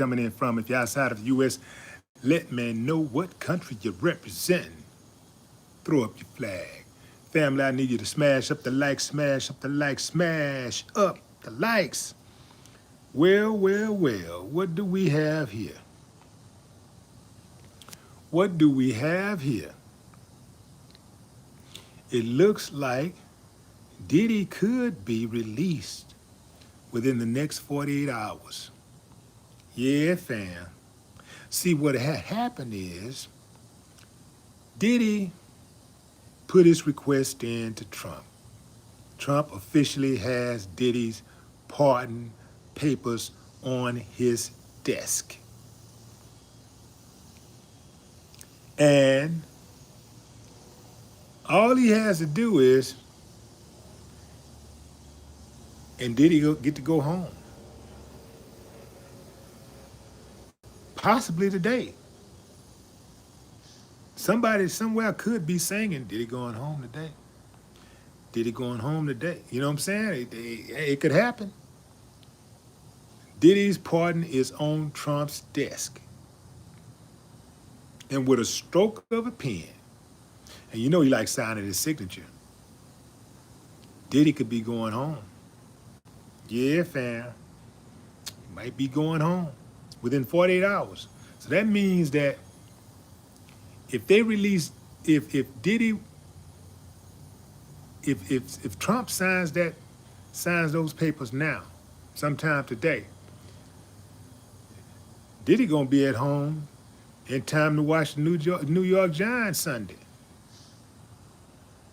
coming in from. If you're outside of the U.S., let me know what country you represent. Throw up your flag. Family, I need you to smash up the likes, smash up the likes, smash up the likes. Well, well, well, what do we have here? What do we have here? It looks like Diddy could be released within the next 48 hours. Yeah, fam. See, what had happened is Diddy put his request in to Trump. Trump officially has Diddy's pardon papers on his desk. And all he has to do is, and Diddy get to go home. Possibly today. Somebody somewhere could be singing, Diddy going home today. Diddy going home today. You know what I'm saying? It could happen. Diddy's pardon is on Trump's desk. And with a stroke of a pen, and you know he likes signing his signature, Diddy could be going home. Yeah, fam. He might be going home within 48 hours. So that means that if they release, if Diddy, if Trump signs those papers now, sometime today, Diddy gonna be at home in time to watch the New York Giants Sunday.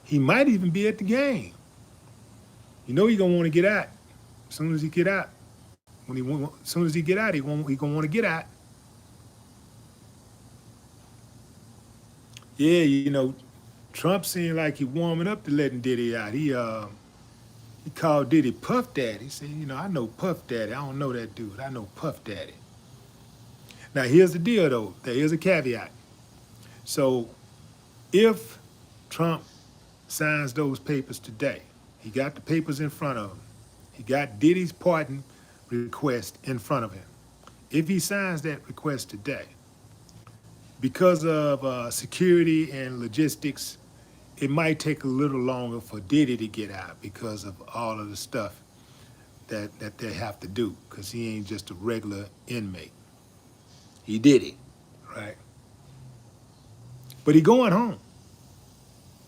He might even be at the game. You know he gonna want to get out. As soon as he get out, as soon as he get out, he gonna want to get out. Yeah, you know, Trump seemed like he warming up to letting Diddy out. He called Diddy Puff Daddy. He said, you know, I know Puff Daddy. I don't know that dude. I know Puff Daddy. Now here's the deal though. There is a caveat. So if Trump signs those papers today, he got the papers in front of him. He got Diddy's pardon request in front of him. If he signs that request today, because of security and logistics, it might take a little longer for Diddy to get out because of all of the stuff that they have to do, because he ain't just a regular inmate. He did it, right? But he going home.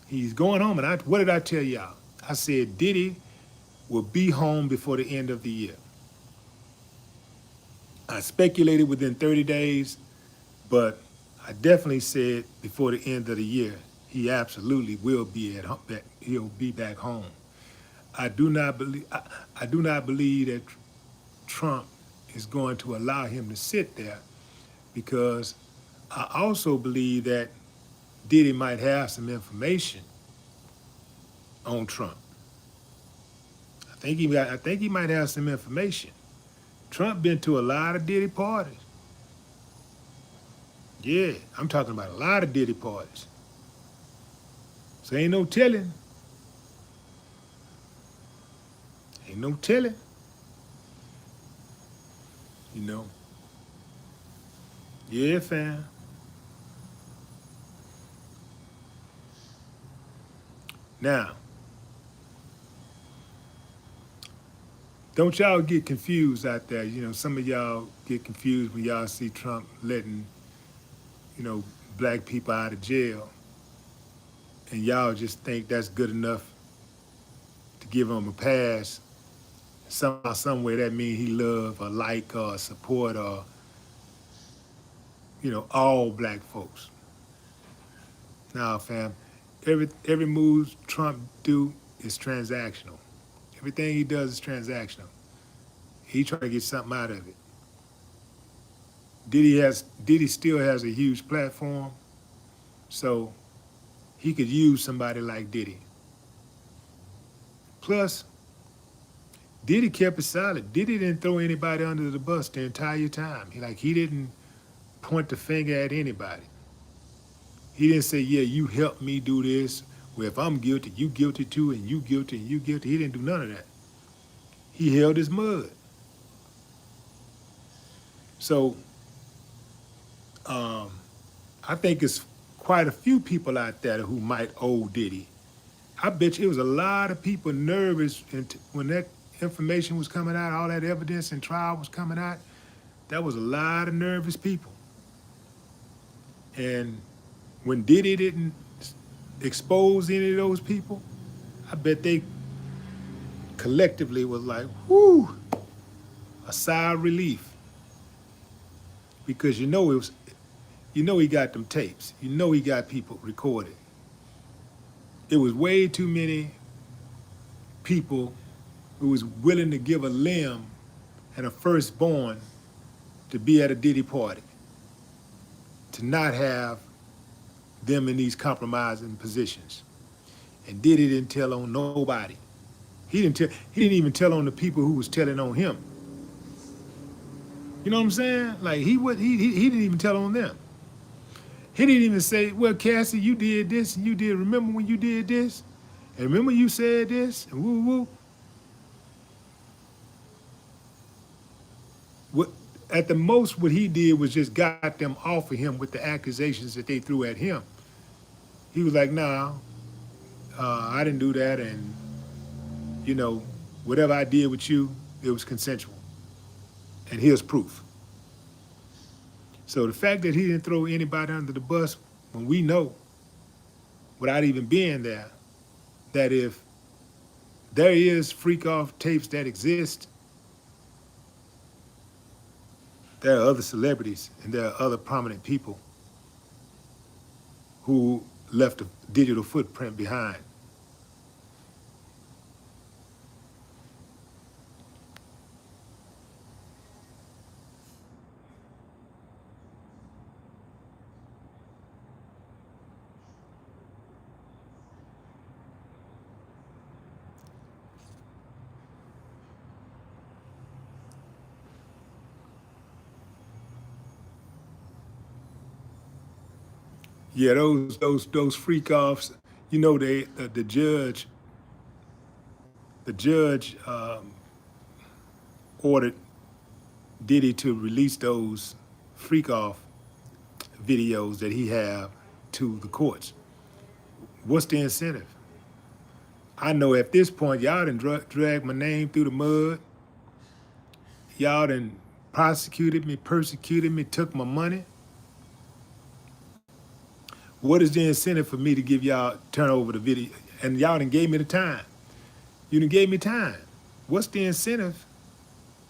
He's going home, and what did I tell y'all? I said Diddy will be home before the end of the year. I speculated within 30 days, but I definitely said before the end of the year, he absolutely will be at home. He'll be back home. I do not believe that Trump is going to allow him to sit there, because I also believe that Diddy might have some information on Trump. I think he might have some information. Trump been to a lot of Diddy parties. Yeah, I'm talking about a lot of Diddy parties. So ain't no telling. Ain't no telling. You know. Yeah, fam. Now, don't y'all get confused out there. You know, some of y'all get confused when y'all see Trump letting, you know, black people out of jail. And y'all just think that's good enough to give him a pass. Somehow, somewhere that means he love or like or support or, you know, all black folks. Nah, fam, every move Trump do is transactional. Everything he does is transactional. He trying to get something out of it. Diddy still has a huge platform, so he could use somebody like Diddy. Plus, Diddy kept it solid. Diddy didn't throw anybody under the bus the entire time. He didn't point the finger at anybody. He didn't say, yeah, you helped me do this. Well, if I'm guilty, you guilty too, and you guilty, and you guilty. He didn't do none of that. He held his mud. So um, I think it's quite a few people out there who might owe Diddy. I bet you it was a lot of people nervous when that information was coming out, all that evidence and trial was coming out. That was a lot of nervous people. And when Diddy didn't expose any of those people, I bet they collectively was like, whoo, a sigh of relief. Because he got them tapes. He got people recorded. It was way too many people who was willing to give a limb and a firstborn to be at a Diddy party, to not have them in these compromising positions. And Diddy didn't tell on nobody. He didn't even tell on the people who was telling on him. You know what I'm saying? Like he didn't even tell on them. He didn't even say, well, Cassie, you did this and you did, remember when you did this? And remember you said this and woo woo. What, at the most, what he did was just got them off of him with the accusations that they threw at him. He was like, nah, I didn't do that. And, whatever I did with you, it was consensual. And here's proof. So the fact that he didn't throw anybody under the bus when we know, without even being there, that if there is freak-off tapes that exist, there are other celebrities and there are other prominent people who left a digital footprint behind. Yeah, those freak offs. The judge ordered Diddy to release those freak off videos that he have to the courts. What's the incentive? I know at this point y'all done dragged my name through the mud. Y'all done prosecuted me, persecuted me, took my money. What is the incentive for me to give y'all, turn over the video? And y'all done gave me the time. You done gave me time. What's the incentive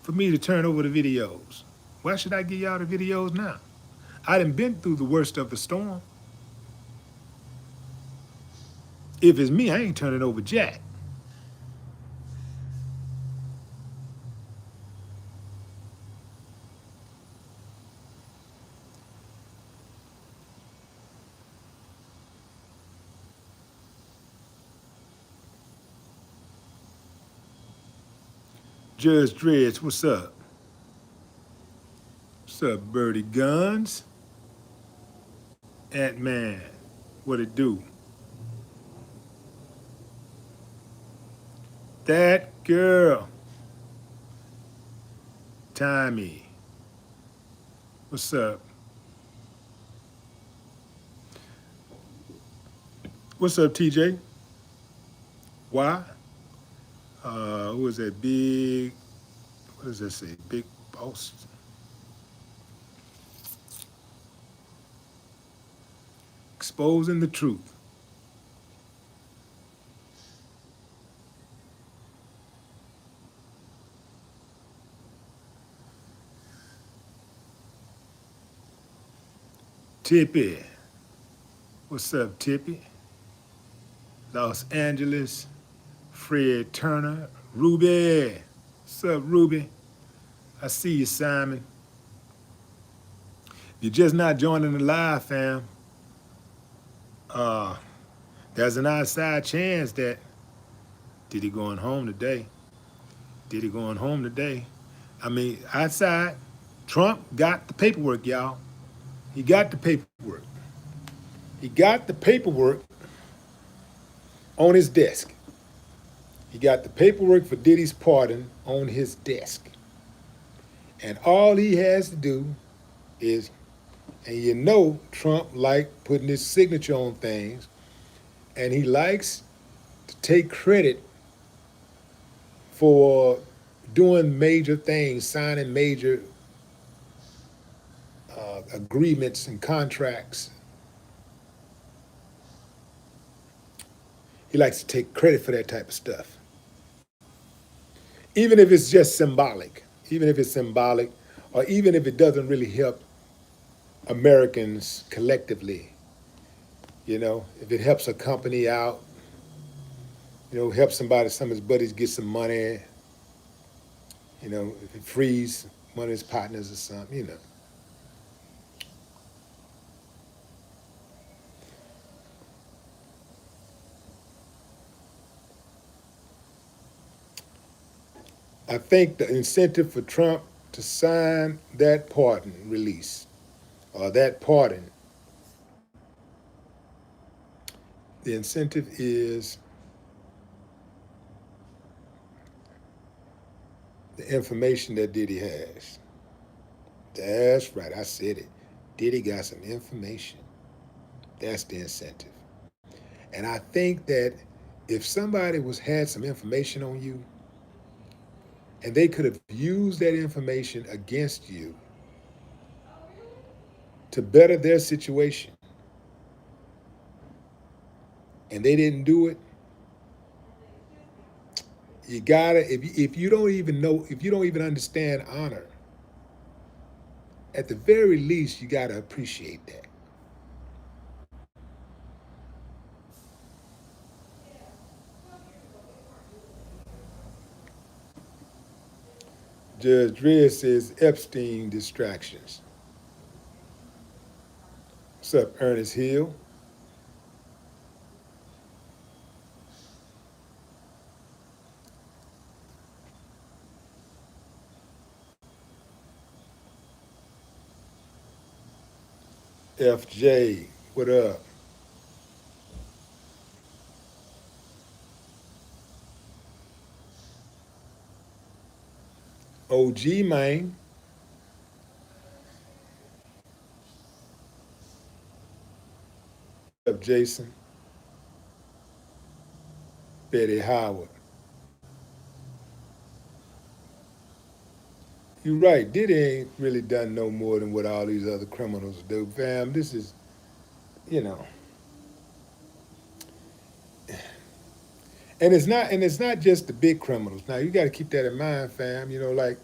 for me to turn over the videos? Why should I give y'all the videos now? I done been through the worst of the storm. If it's me, I ain't turning over jack. Judge Dredge, what's up? What's up, Birdie Guns? Ant-Man, what it do? That girl. Tommy. What's up? What's up, TJ? Why? Who was that big, what does that say? Big boss. Exposing the truth. Tippy. What's up, Tippy? Los Angeles. Fred Turner. Ruby. What's up, Ruby? I see you, Simon. You're just not joining the live, fam. There's an outside chance that Diddy going home today. Diddy going home today. I mean, outside, Trump got the paperwork, y'all. He got the paperwork. He got the paperwork on his desk. He got the paperwork for Diddy's pardon on his desk. And all he has to do is, and you know Trump like putting his signature on things, and he likes to take credit for doing major things, signing major agreements and contracts. He likes to take credit for that type of stuff, even if it's just symbolic, even if it's symbolic, or even if it doesn't really help Americans collectively. If it helps a company out, help somebody, some of his buddies get some money, if it frees one of his partners or something. I think the incentive for Trump to sign that pardon release or that pardon, the incentive is the information that Diddy has. That's right, I said it. Diddy got some information. That's the incentive. And I think that if somebody had some information on you and they could have used that information against you to better their situation and they didn't do it, you gotta, if you don't even know, if you don't even understand honor, at the very least, you gotta appreciate that. Judge Dredd says Epstein distractions. What's up, Ernest Hill? FJ, what up? OG, man. What up, Jason? Betty Howard. You're right. Diddy ain't really done no more than what all these other criminals do, fam. This is, you know, and it's not just the big criminals. Now you got to keep that in mind, fam. Like,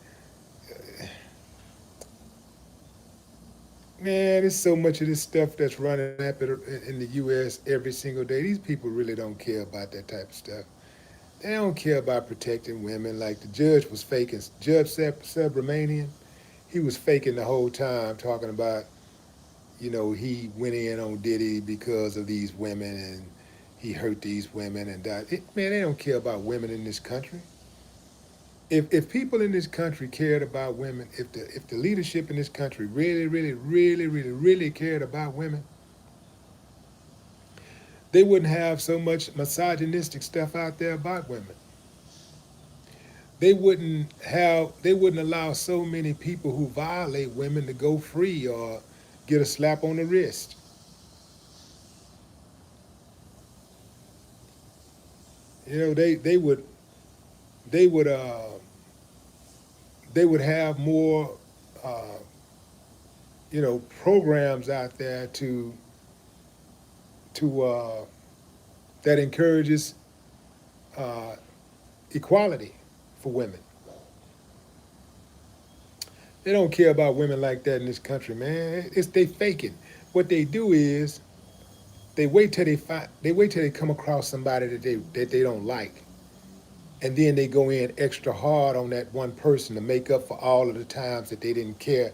man, there's so much of this stuff that's running rapid in the U.S. every single day. These people really don't care about that type of stuff. They don't care about protecting women. Like the judge was faking. Judge Subramanian, he was faking the whole time, talking about, he went in on Diddy because of these women and he hurt these women and died. Man, they don't care about women in this country. If people in this country cared about women, if the leadership in this country really, really, really, really, really cared about women, they wouldn't have so much misogynistic stuff out there about women. They wouldn't allow so many people who violate women to go free or get a slap on the wrist. They would have more uh, programs out there to that encourages uh, equality for women. They don't care about women like that in this country, man. They faking. What they do is they wait till they come across somebody that they don't like, and then they go in extra hard on that one person to make up for all of the times that they didn't care,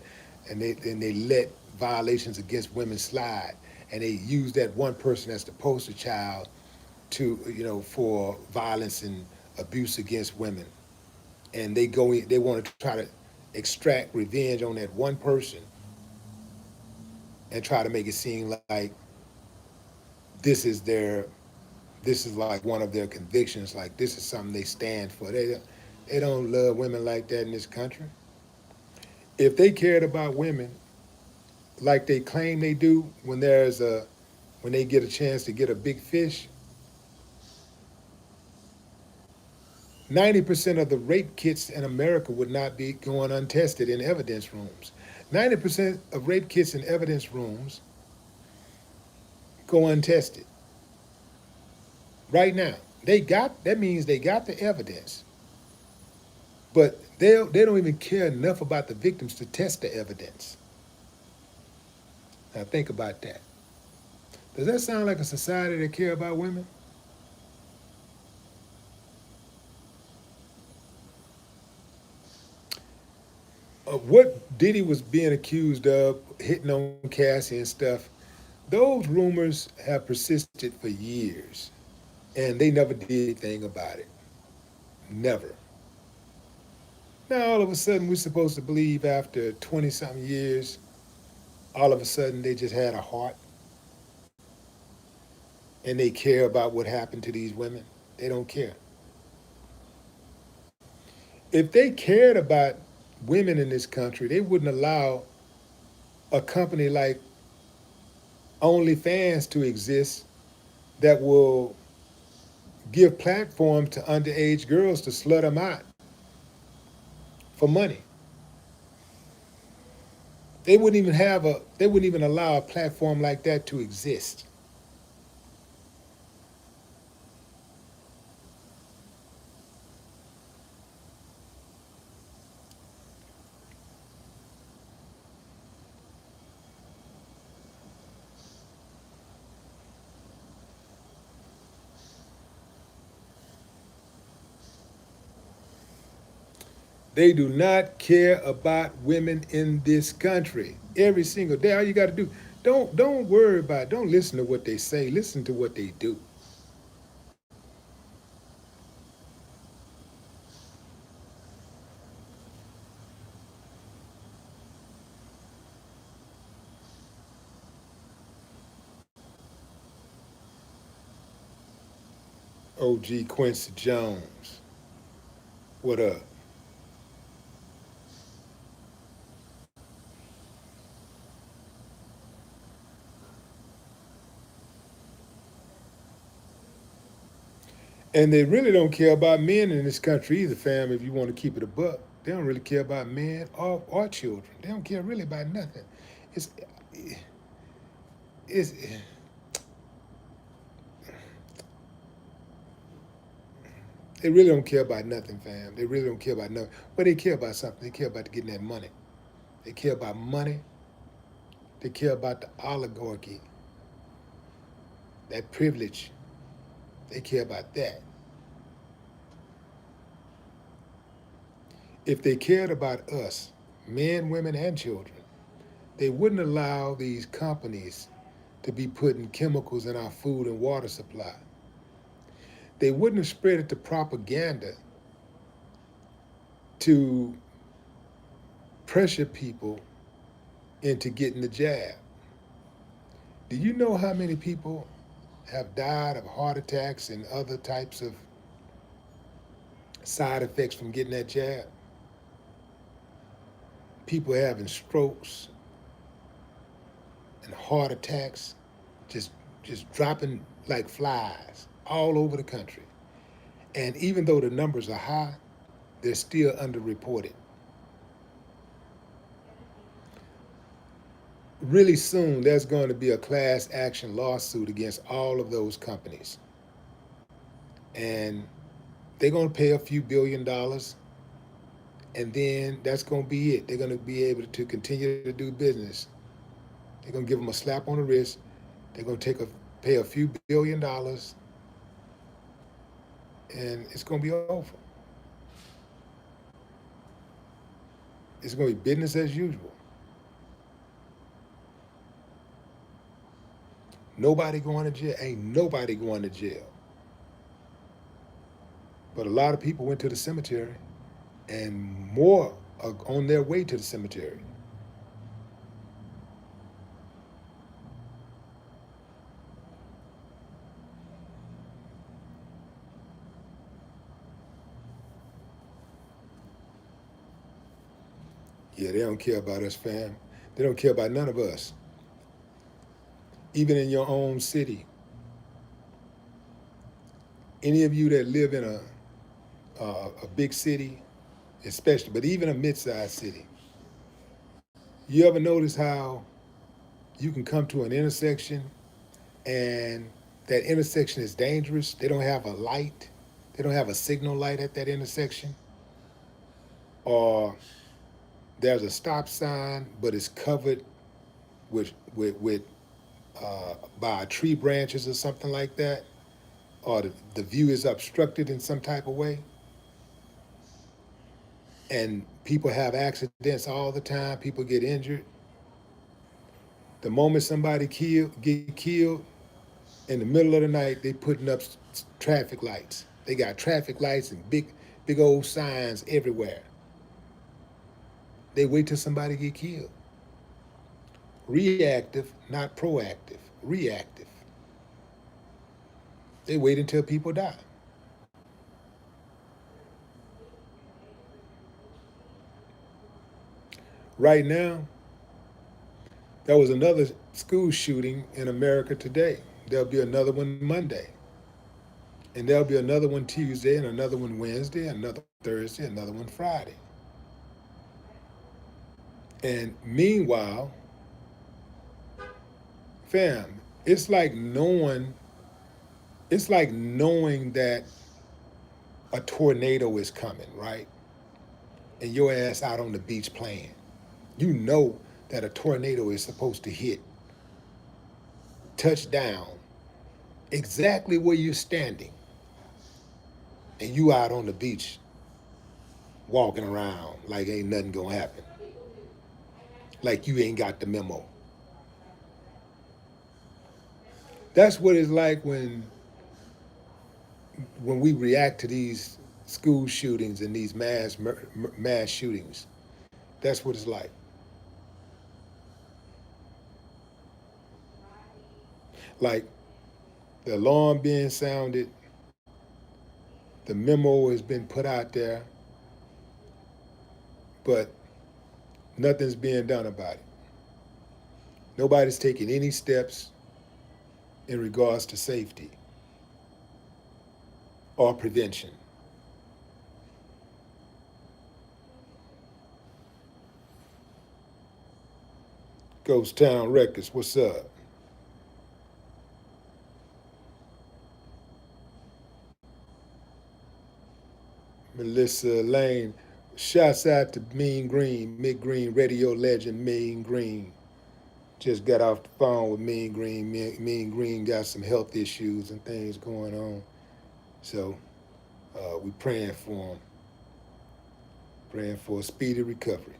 and they let violations against women slide, and they use that one person as the poster child to for violence and abuse against women, and they go in, they want to try to extract revenge on that one person and try to make it seem like this is their this is like one of their convictions, like this is something they stand for. They don't love women like that in this country. If they cared about women like they claim they do when they get a chance to get a big fish, 90% of the rape kits in America would not be going untested in evidence rooms. 90% of rape kits in evidence rooms go untested right now. That means they got the evidence, but they don't even care enough about the victims to test the evidence. Now think about that. Does that sound like a society that care about women? What Diddy was being accused of, hitting on Cassie and stuff, those rumors have persisted for years, and they never did anything about it. Never. Now all of a sudden we're supposed to believe after 20 something years, all of a sudden they just had a heart and they care about what happened to these women. They don't care. If they cared about women in this country, they wouldn't allow a company like OnlyFans to exist that will give platform to underage girls to slut them out for money. They wouldn't even allow a platform like that to exist. They do not care about women in this country. Every single day, all you got to do, don't worry about, don't listen to what they say. Listen to what they do. OG Quincy Jones, what up? And they really don't care about men in this country either, fam. If you want to keep it a buck, they don't really care about men or children. They don't care really about nothing. It's it's They really don't care about nothing, fam. They really don't care about nothing. But they care about something. They care about getting that money. They care about money. They care about the oligarchy, that privilege. They care about that. If they cared about us, men, women, and children, they wouldn't allow these companies to be putting chemicals in our food and water supply. They wouldn't have spread it to propaganda to pressure people into getting the jab. Do you know how many people have died of heart attacks and other types of side effects from getting that jab? People having strokes and heart attacks, just just dropping like flies all over the country. And even though the numbers are high, they're still underreported. Really soon, there's going to be a class action lawsuit against all of those companies. And they're going to pay a few $billions, and then that's going to be it. They're going to be able to continue to do business. They're going to give them a slap on the wrist. They're going to pay a few $billions, and it's going to be over. It's going to be business as usual. Nobody going to jail. Ain't nobody going to jail. But a lot of people went to the cemetery, and more are on their way to the cemetery. Yeah, they don't care about us, fam. They don't care about none of us. Even in your own city, any of you that live in a big city, especially, but even a mid-sized city, you ever notice how you can come to an intersection and that intersection is dangerous? They don't have a light. They don't have a signal light at that intersection. Or there's a stop sign, but it's covered with by tree branches or something like that. Or the view is obstructed in some type of way. And people have accidents all the time. People get injured. The moment somebody get killed, in the middle of the night, they putting up traffic lights. They got traffic lights and big old signs everywhere. They wait till somebody get killed. Reactive, not proactive. Reactive. They wait until people die. Right now, there was another school shooting in America today. There'll be another one Monday. And there'll be another one Tuesday, and another one Wednesday, another Thursday, another one Friday. And meanwhile, fam, it's like knowing that a tornado is coming, right? And your ass out on the beach playing. You know that a tornado is supposed to hit, touch down exactly where you're standing, and you out on the beach walking around like ain't nothing gonna happen, like you ain't got the memo. That's what it's like when we react to these school shootings and these mass shootings. That's what it's like. Like the alarm being sounded, the memo has been put out there, but nothing's being done about it. Nobody's taking any steps in regards to safety or prevention. Ghost Town Records, what's up? Melissa Lane, shouts out to Mean Green, Mick Green, radio legend Mean Green. Just got off the phone with Mean Green. Mean Green got some health issues and things going on. So we praying for him, praying for a speedy recovery.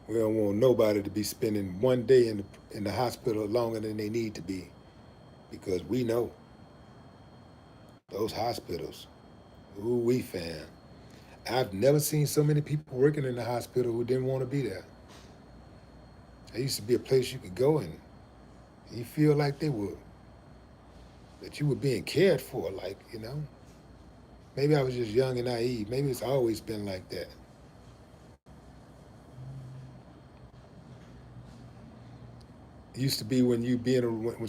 We don't want nobody to be spending one day in the hospital longer than they need to be, because we know those hospitals. Ooh, we fan. I've never seen so many people working in the hospital who didn't want to be there. There used to be a place you could go and you feel like that you were being cared for, like, you know. Maybe I was just young and naive. Maybe it's always been like that. It used to be when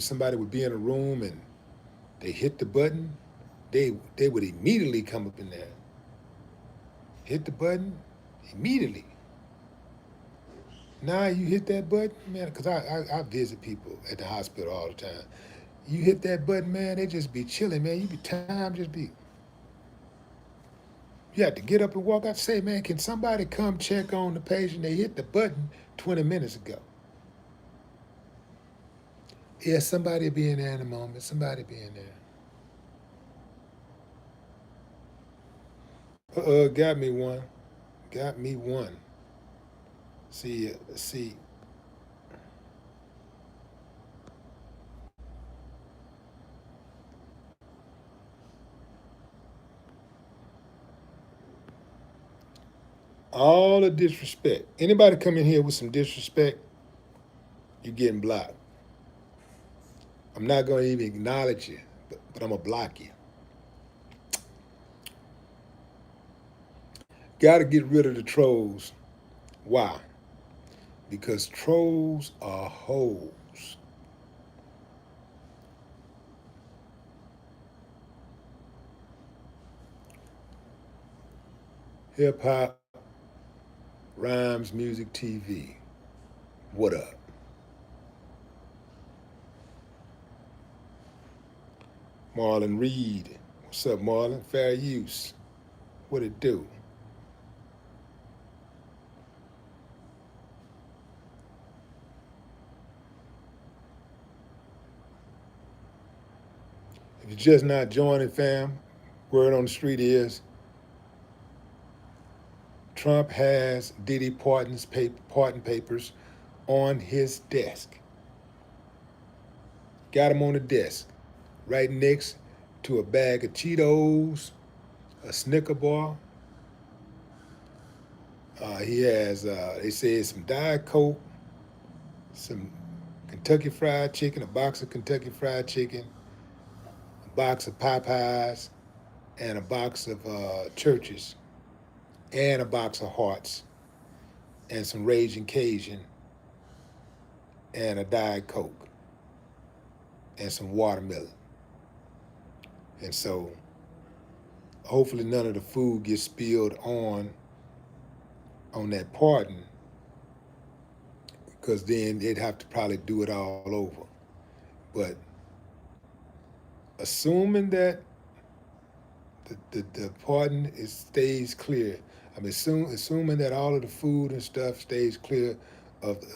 somebody would be in a room and they hit the button, they would immediately come up in there. Hit the button immediately. Now you hit that button, man, because I visit people at the hospital all the time. You hit that button, man, they just be chilling, man. Time just be. You have to get up and walk out. Say, man, can somebody come check on the patient? They hit the button 20 minutes ago. Yeah, somebody be in there in a moment. Somebody be in there. Got me one. Got me one. See. All the disrespect. Anybody come in here with some disrespect, you're getting blocked. I'm not going to even acknowledge you, but I'm going to block you. Got to get rid of the trolls. Why? Because trolls are hoes. Hip hop, rhymes, music, TV. What up? Marlon Reed. What's up, Marlon? Fair use. What it do? If you're just not joining, fam, word on the street is Trump has Diddy pardon papers on his desk. Got them on the desk, right next to a bag of Cheetos, a Snicker bar. He has, they say, some Diet Coke, some Kentucky Fried Chicken, a box of Kentucky Fried Chicken, a box of Popeyes, and a box of Churches, and a box of Hearts, and some Raging Cajun, and a Diet Coke, and some watermelon. And so, hopefully, none of the food gets spilled on that pardon, because then they'd have to probably do it all over. But assuming that the pardon stays clear, I mean, assuming that all of the food and stuff stays clear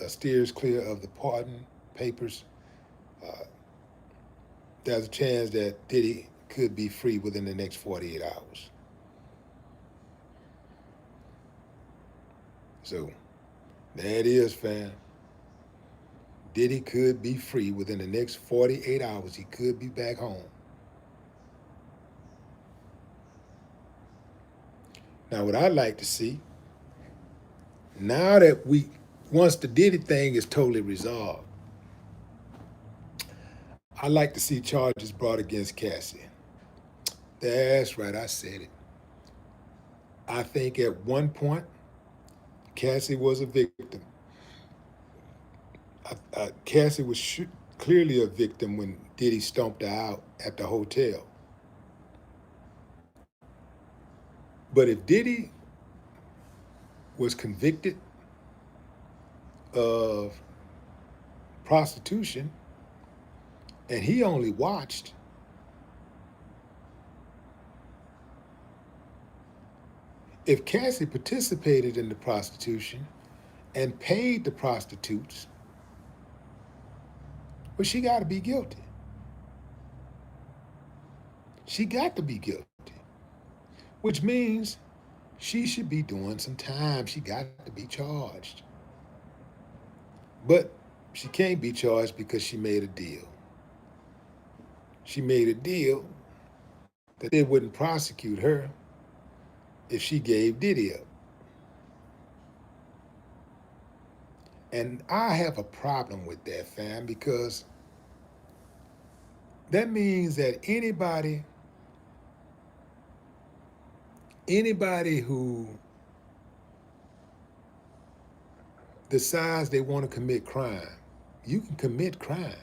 steers clear of the pardon papers, uh, there's a chance that Diddy could be free within the next 48 hours. So, there it is, fam. Diddy could be free within the next 48 hours. He could be back home. Now, what I'd like to see, now that once the Diddy thing is totally resolved, I'd like to see charges brought against Cassie. That's right, I said it. I think at one point, Cassie was a victim. Cassie was clearly a victim when Diddy stomped her out at the hotel. But if Diddy was convicted of prostitution and he only watched, if Cassie participated in the prostitution and paid the prostitutes, well, she got to be guilty. She got to be guilty, which means she should be doing some time. She got to be charged. But she can't be charged because she made a deal. She made a deal that they wouldn't prosecute her if she gave Diddy up. And I have a problem with that, fam, because that means that anybody who decides they want to commit crime, you can commit crime.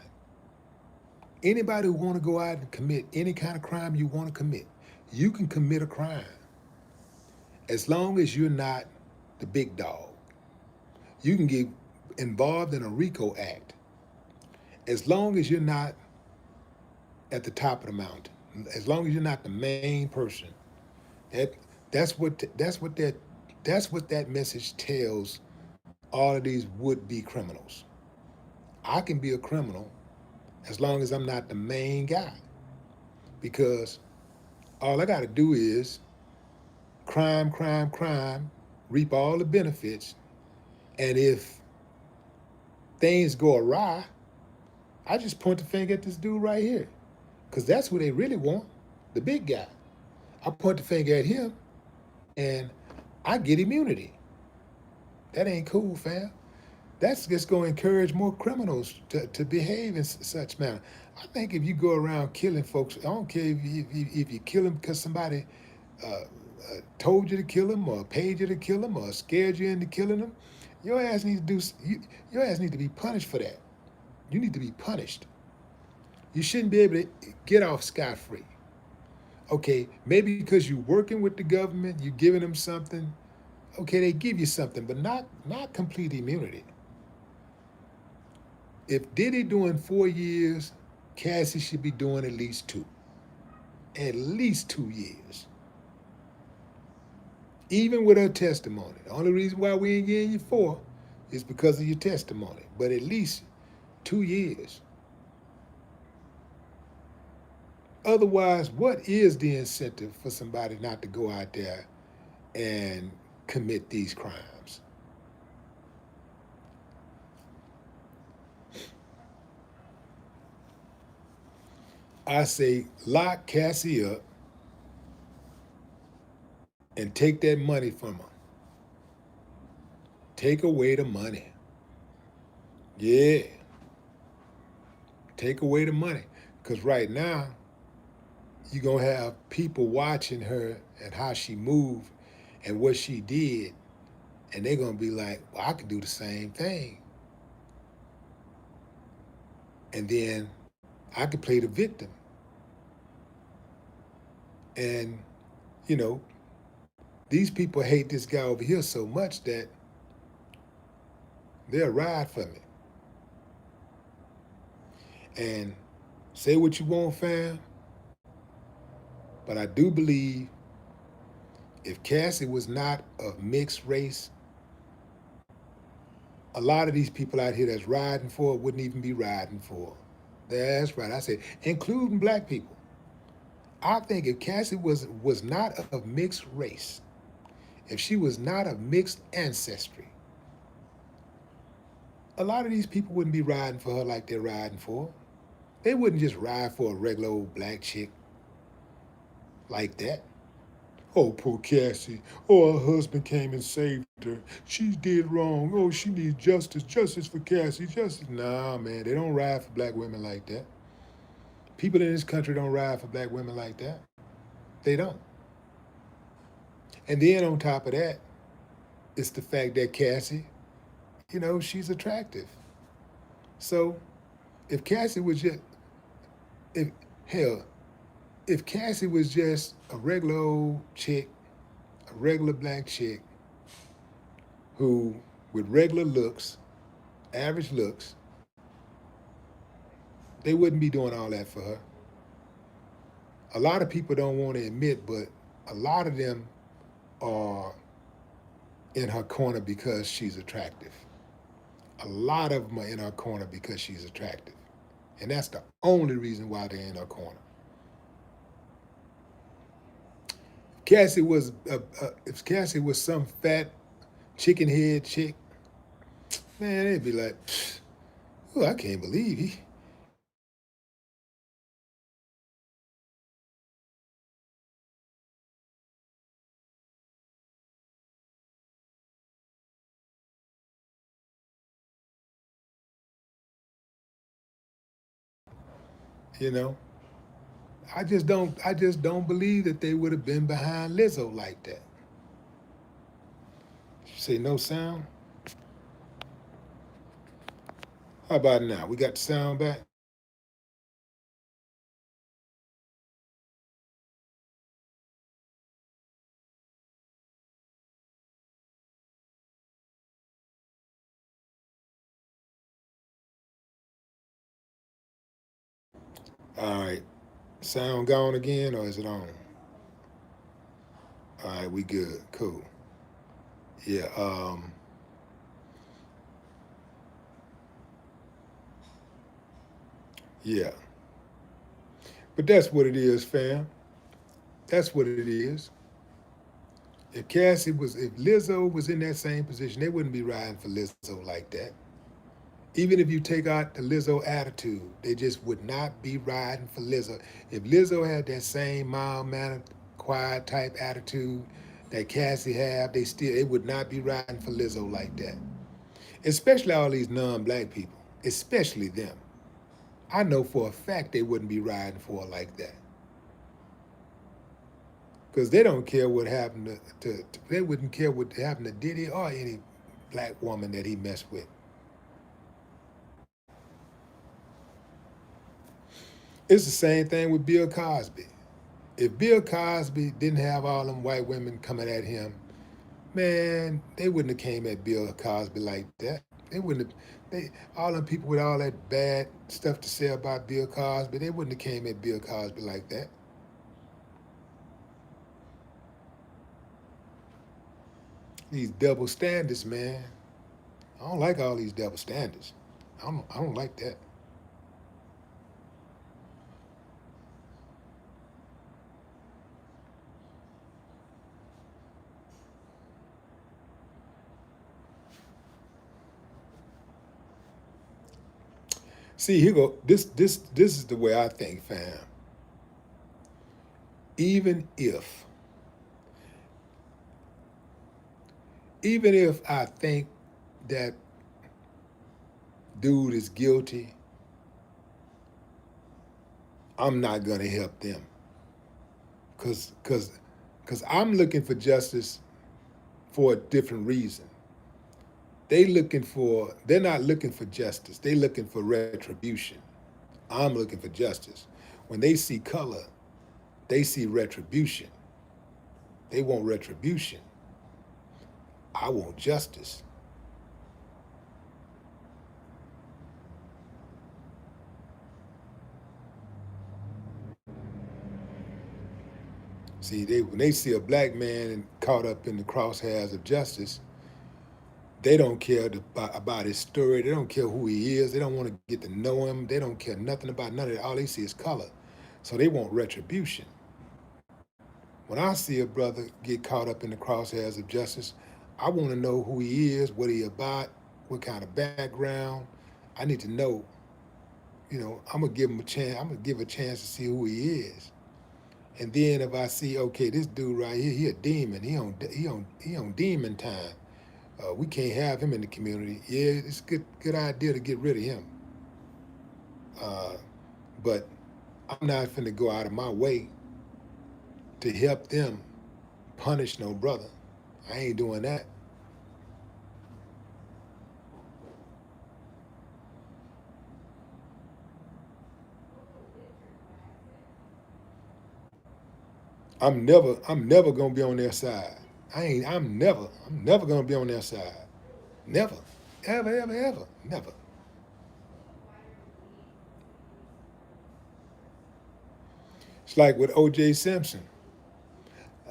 Anybody who want to go out and commit any kind of crime you want to commit, you can commit a crime. As long as you're not the big dog. You can get involved in a RICO act. As long as you're not at the top of the mountain. As long as you're not the main person. That's what that message tells all of these would-be criminals. I can be a criminal as long as I'm not the main guy. Because all I got to do is crime, reap all the benefits, and if things go awry, I just point the finger at this dude right here. Because that's who they really want, the big guy. I point the finger at him, and I get immunity. That ain't cool, fam. That's just going to encourage more criminals to behave in such manner. I think if you go around killing folks, I don't care if you kill them because somebody told you to kill him, or paid you to kill him, or scared you into killing him, your ass needs to your ass needs to be punished for that. You need to be punished. You shouldn't be able to get off scot-free. Okay, maybe because you're working with the government, you're giving them something. Okay, they give you something, but not complete immunity. If Diddy doing 4 years, Cassie should be doing at least two. At least 2 years. Even with her testimony. The only reason why we ain't getting you 4 is because of your testimony. But at least 2 years. Otherwise, what is the incentive for somebody not to go out there and commit these crimes? I say lock Cassie up and take that money from her. Take away the money. Yeah. Take away the money. Because right now, you're going to have people watching her and how she moved and what she did. And they're going to be like, well, I could do the same thing. And then I could play the victim. And, you know, these people hate this guy over here so much that they'll ride for me. And say what you want, fam, but I do believe if Cassie was not of mixed race, a lot of these people out here that's riding for her wouldn't even be riding for her. That's right. I said, including black people. I think if Cassie was not of mixed race, if she was not of mixed ancestry, a lot of these people wouldn't be riding for her like they're riding for her. They wouldn't just ride for a regular old black chick like that. Oh, poor Cassie. Oh, her husband came and saved her. She did wrong. Oh, she needs justice. Justice for Cassie. Justice. Nah, man, they don't ride for black women like that. People in this country don't ride for black women like that. They don't. And then on top of that, it's the fact that Cassie, you know, she's attractive. So if Cassie was just, if hell, if Cassie was just a regular old chick, a regular black chick, who with regular looks, average looks, they wouldn't be doing all that for her. A lot of people don't want to admit, but a lot of them are in her corner because she's attractive. A lot of them are in her corner because she's attractive. And that's the only reason why they're in her corner. If Cassie was some fat chicken head chick, man, they'd be like, oh, I can't believe he. You know, I just don't believe that they would have been behind Lizzo like that. Say no sound. How about now? We got the sound back. All right. Sound gone again, or is it on? All right, we good. Cool. Yeah. Yeah. But that's what it is, fam. That's what it is. If Lizzo was in that same position, they wouldn't be riding for Lizzo like that. Even if you take out the Lizzo attitude, they just would not be riding for Lizzo. If Lizzo had that same mild mannered, quiet type attitude that Cassie have, they would not be riding for Lizzo like that. Especially all these non-black people, especially them. I know for a fact they wouldn't be riding for her like that. Because they don't care what happened they wouldn't care what happened to Diddy or any black woman that he messed with. It's the same thing with Bill Cosby. If Bill Cosby didn't have all them white women coming at him, man, they wouldn't have came at Bill Cosby like that. They wouldn't have. They all them people with all that bad stuff to say about Bill Cosby, they wouldn't have came at Bill Cosby like that. These double standards, man. I don't like all these double standards. I don't like that. See, here go. This is the way I think, fam. Even if, even if I think that dude is guilty, I'm not gonna help them, cause I'm looking for justice for a different reason. They're not looking for justice. They're looking for retribution. I'm looking for justice. When they see color, they see retribution. They want retribution. I want justice. See, when they see a black man caught up in the crosshairs of justice, they don't care about his story. They don't care who he is. They don't want to get to know him. They don't care nothing about none of that. All they see is color. So they want retribution. When I see a brother get caught up in the crosshairs of justice, I want to know who he is, what he about, what kind of background. I need to know. I'm gonna give him a chance. I'm gonna give a chance to see who he is. And then if I see, okay, this dude right here, he a demon. He on demon time. We can't have him in the community. Yeah, it's a good idea to get rid of him. Uh, but I'm not finna go out of my way to help them punish no brother. I ain't doing that. I'm never gonna be on their side. I'm never gonna be on their side. Never. Ever, ever, ever. Never. It's like with O.J. Simpson.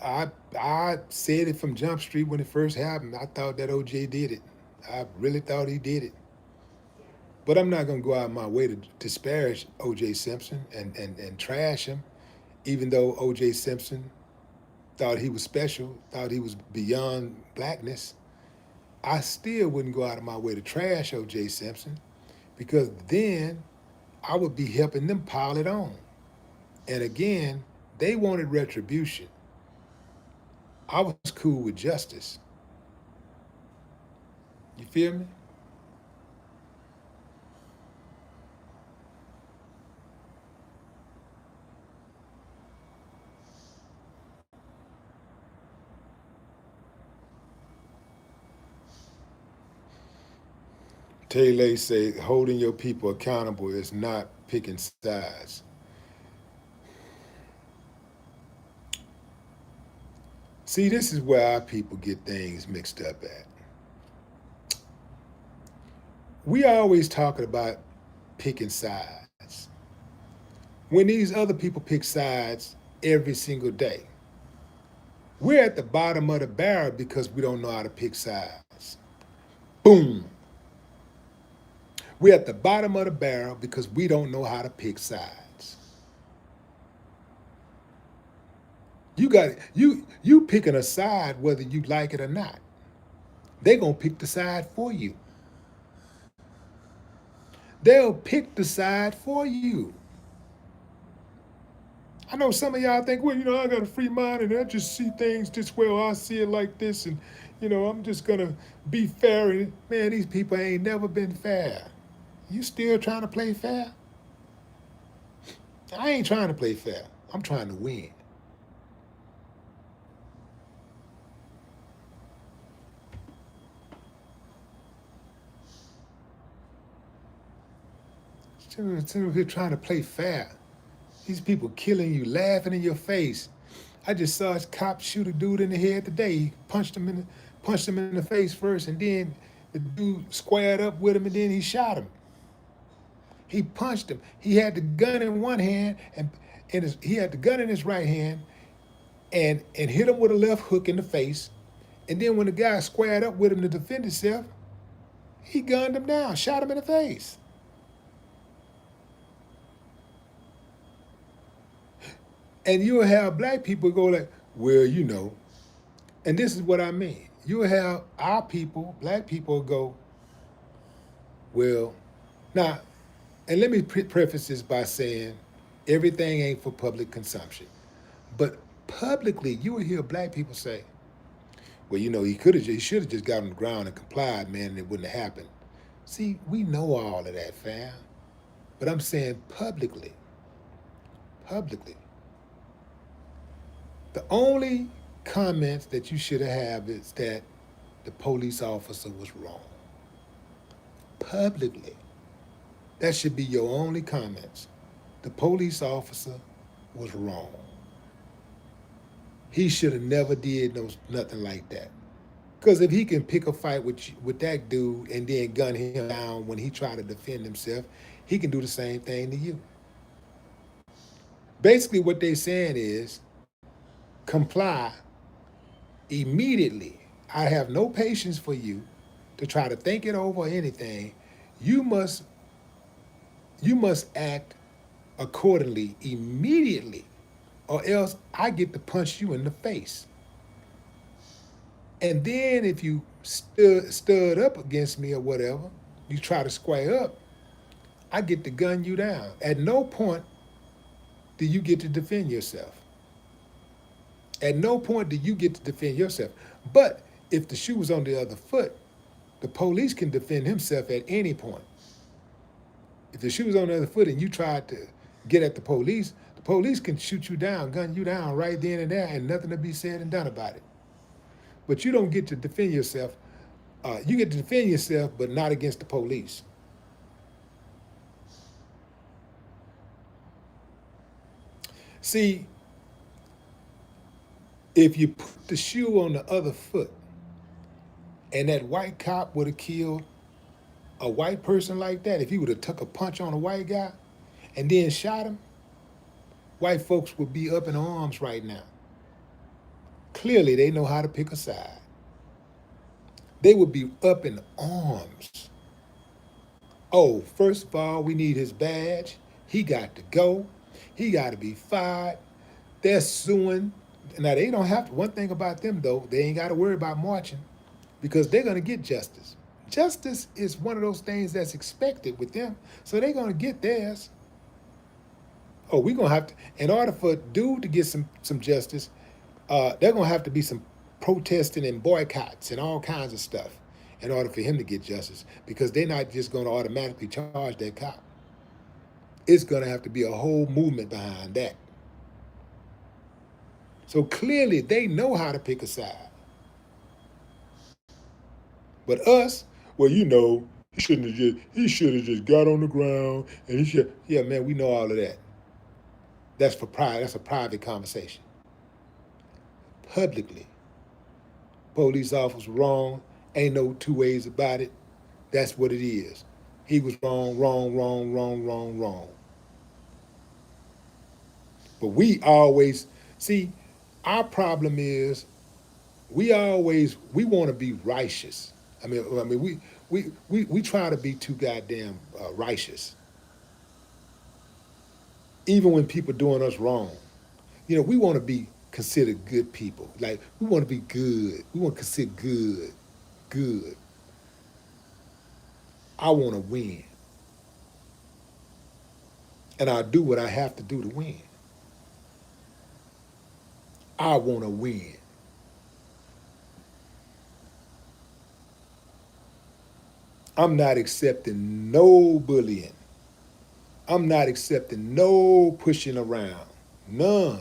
I I said it from Jump Street when it first happened. I thought that O.J. did it. I really thought he did it. But I'm not gonna go out of my way to disparage O.J. Simpson and trash him, even though O.J. Simpson thought he was special, thought he was beyond blackness. I still wouldn't go out of my way to trash O.J. Simpson because then I would be helping them pile it on. And again, they wanted retribution. I was cool with justice. You feel me? Taylor say holding your people accountable is not picking sides. See, this is where our people get things mixed up at. We always talking about picking sides. When these other people pick sides every single day, we're at the bottom of the barrel because we don't know how to pick sides. Boom. We're at the bottom of the barrel because we don't know how to pick sides. You got you picking a side whether you like it or not. They're gonna pick the side for you. They'll pick the side for you. I know some of y'all think, well, I got a free mind and I just see things this way or I see it like this and I'm just gonna be fair. And man, these people ain't never been fair. You still trying to play fair? I ain't trying to play fair. I'm trying to win. Sitting here trying to play fair. These people killing you, laughing in your face. I just saw a cop shoot a dude in the head today. He punched him in the face first, and then the dude squared up with him, and then he shot him. He punched him. He had the gun in one hand, and he had the gun in his right hand, and hit him with a left hook in the face. And then when the guy squared up with him to defend himself, he gunned him down, shot him in the face. And you'll have black people go like, well, you know, and this is what I mean. You'll have our people, black people, go, well, now, and let me preface this by saying everything ain't for public consumption. But publicly, you will hear black people say, well, you know, he should have just got on the ground and complied, man, and it wouldn't have happened. See, we know all of that, fam. But I'm saying publicly, the only comments that you should have is that the police officer was wrong. Publicly. That should be your only comments. The police officer was wrong. He should have never did nothing like that. Because if he can pick a fight with that dude and then gun him down when he tried to defend himself, he can do the same thing to you. Basically what they're saying is, comply immediately. I have no patience for you to try to think it over or anything. You must act accordingly immediately, or else I get to punch you in the face. And then if you stood up against me or whatever, you try to square up, I get to gun you down. At no point do you get to defend yourself. At no point do you get to defend yourself. But if the shoe was on the other foot, the police can defend himself at any point. If the shoe was on the other foot and you tried to get at the police can shoot you down, gun you down right then and there, and nothing to be said and done about it. But you don't get to defend yourself. You get to defend yourself, but not against the police. See, if you put the shoe on the other foot and that white cop would have killed a white person like that, if he would have took a punch on a white guy and then shot him, white folks would be up in arms right now. Clearly, they know how to pick a side. They would be up in arms. Oh, first of all, we need his badge. He got to go. He got to be fired. They're suing. Now, they don't have to. One thing about them, though, they ain't got to worry about marching because they're going to get justice. Justice is one of those things that's expected with them, so they're going to get theirs. Oh, we're going to have to, in order for dude to get some justice, they're going to have to be some protesting and boycotts and all kinds of stuff in order for him to get justice, because they're not just going to automatically charge that cop. It's going to have to be a whole movement behind that. So clearly they know how to pick a side. But us, well, you know, he should have just got on the ground and yeah, man, we know all of that. That's a private conversation. Publicly, police officer wrong, ain't no two ways about it. That's what it is. He was wrong. But we always, see, our problem is we want to be righteous. I mean, we try to be too goddamn righteous. Even when people doing us wrong. You know, we want to be considered good people. Like, we want to be good. We want to consider good. I want to win. And I'll do what I have to do to win. I want to win. I'm not accepting no bullying. I'm not accepting no pushing around. None.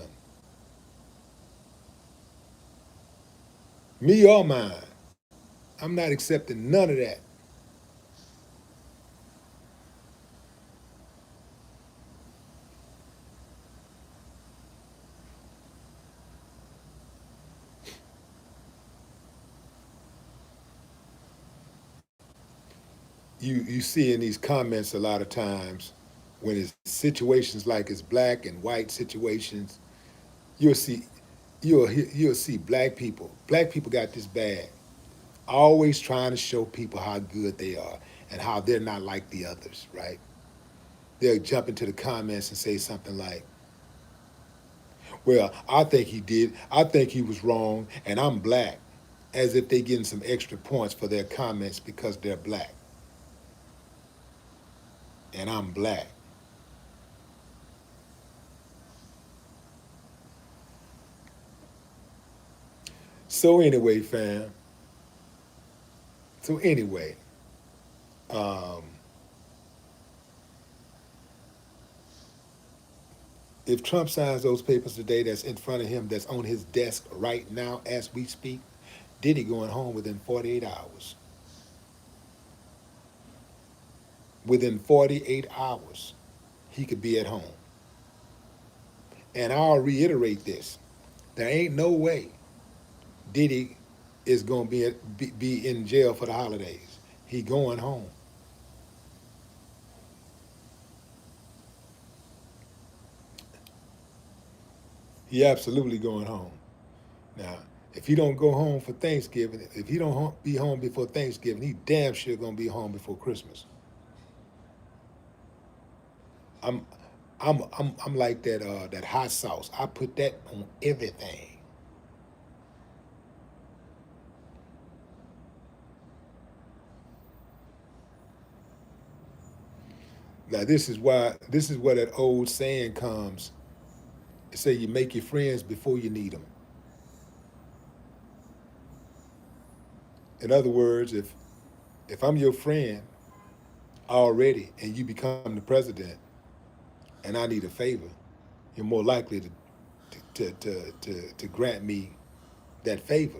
Me or mine. I'm not accepting none of that. you see in these comments a lot of times when it's situations like it's black and white situations, you'll see you'll see black people. Black people got this bad, always trying to show people how good they are and how they're not like the others, right? They'll jump into the comments and say something like, well, I think he did, I think he was wrong, and I'm black, as if they're getting some extra points for their comments because they're black, and I'm black. So anyway, fam. So anyway, um, if Trump signs those papers today, that's in front of him, that's on his desk right now as we speak, Diddy going home within 48 hours. Within 48 hours, he could be at home. And I'll reiterate this: there ain't no way Diddy is going to be in jail for the holidays. He going home. He absolutely going home. Now, if he don't go home for Thanksgiving, if he don't be home before Thanksgiving, he damn sure gonna be home before Christmas. I'm, I'm like that hot sauce. I put that on everything. Now this is where that old saying comes. It say you make your friends before you need them. In other words, if I'm your friend already and you become the president and I need a favor, you're more likely to grant me that favor.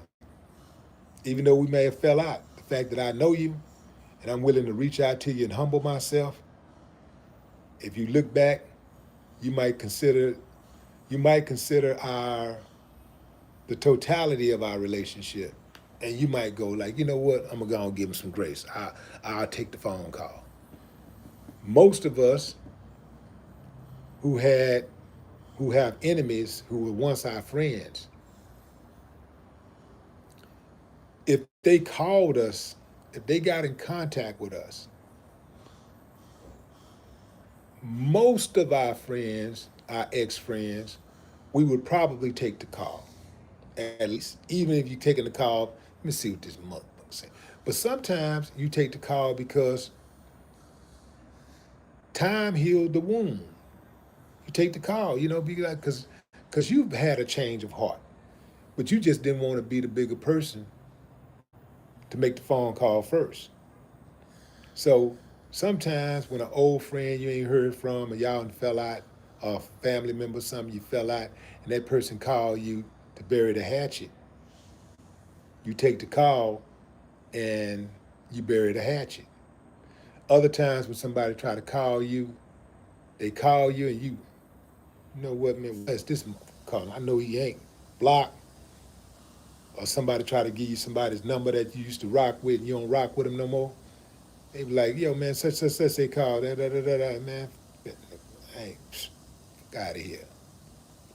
Even though we may have fell out, the fact that I know you and I'm willing to reach out to you and humble myself, if you look back, you might consider our the totality of our relationship, and you might go like, you know what, I'm gonna go and give him some grace. I'll take the phone call. Most of us who had who have enemies who were once our friends, if they called us, if they got in contact with us, most of our friends, our ex-friends, we would probably take the call. At least, even if you're taking the call, let me see what this motherfucker saying. But sometimes you take the call because time healed the wound. You take the call, you know, be like, because you've had a change of heart, but you just didn't want to be the bigger person to make the phone call first. So sometimes when an old friend you ain't heard from, or y'all fell out, or a family member, something you fell out, and that person called you to bury the hatchet, you take the call and you bury the hatchet. Other times when somebody try to call you, they call you and you know what, man, what's this call? I know he ain't. Block. Or somebody try to give you somebody's number that you used to rock with and you don't rock with them no more. They be like, yo, man, such, they call, man. Hey, fuck out of here.